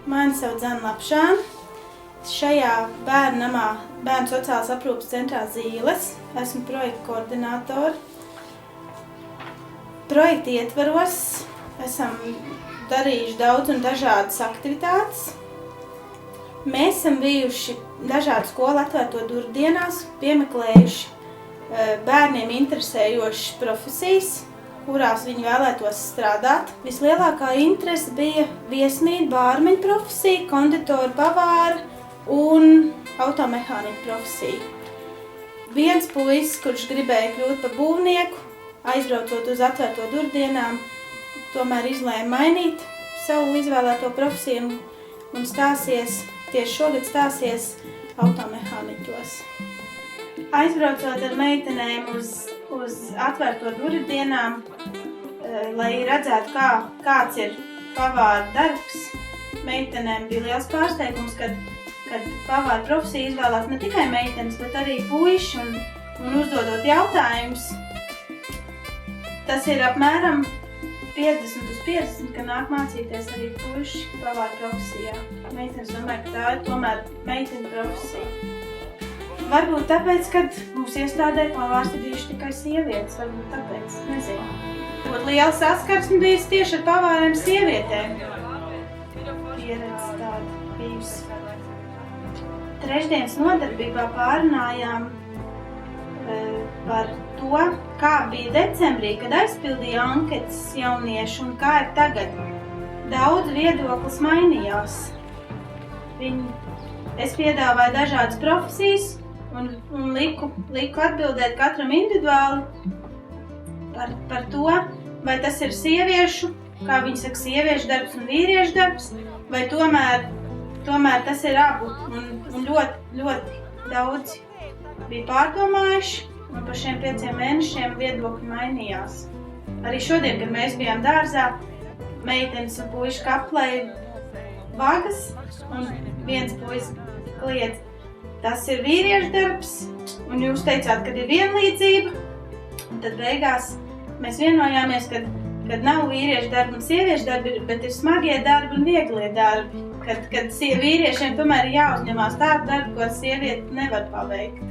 Mani sauc Zana Lapšāne. Šajā bērnamā Bērnu sociālās aprūpes centrā Zīles esmu projekta koordinātore. Projekta ietvaros esam darījuši daudz un dažādas aktivitātes. Mēs esam bijuši dažādu skolu atvērto durvju dienās, piemeklējuši bērniem interesējošas profesijas, kurās viņi vēlētos strādāt. Vislielākā interese bija viesnīcu, bārmeņu profesija, konditora, pavāra un automehānika profesija. Viens puisis, kurš gribēja kļūt par būvnieku, aizbraucot uz atvērto durvju dienām, tomēr izlēma mainīt savu izvēlēto profesiju un tieši šogad stāsies automehāniķos. Aizbraucot ar meitenēm uz atvērto durvju dienām, lai redzētu, kāds ir pavāra darbs, meitenēm bija liels pārsteigums, kad pavāra profesiju izvēlās ne tikai meitenes, bet arī puiši un uzdodot jautājumus. Tas ir apmēram 50/50, ka nāk mācīties arī puiši pavāra profesijā. Meitenes domāju, ka tā ir tomēr meiteņu profesija. Varbūt tāpēc, kad mūsu iestādē pavārs ir bijuši tikai sievietes, varbūt tāpēc, nezinu. Ļoti liela saskarsme bijusi tieši ar pavāriem sievietēm. Pieredze tāda bijusi. Trešdienas nodarbībā pārunājām par to, kā bija decembrī, kad aizpildīja anketas jaunieši un kā ir tagad. Daudz viedoklis mainījās. Es piedāvāju dažādas profesijas un liku atbildēt katram individuāli par to, vai tas ir sieviešu, kā viņi saka, sieviešu darbs un vīriešu darbs, vai tomēr tas ir abu. Un ļoti daudz bija pārdomājuši, un par šiem 5 mēnešiem viedokļi mainījās. Arī šodien, kad mēs bijām dārzā, meitenes un puiši kaplēja vagas, un viens puisis kliedz, tas ir vīriešu darbs, un jūs teicāt, ka ir vienlīdzība, un tad beigās mēs vienojāmies, kad nav vīriešu darbi un sieviešu darbi, bet ir smagie darbi un vieglie darbi, kad vīriešiem tomēr ir jāuzņemās tādu darbu, ko sieviete nevar paveikt.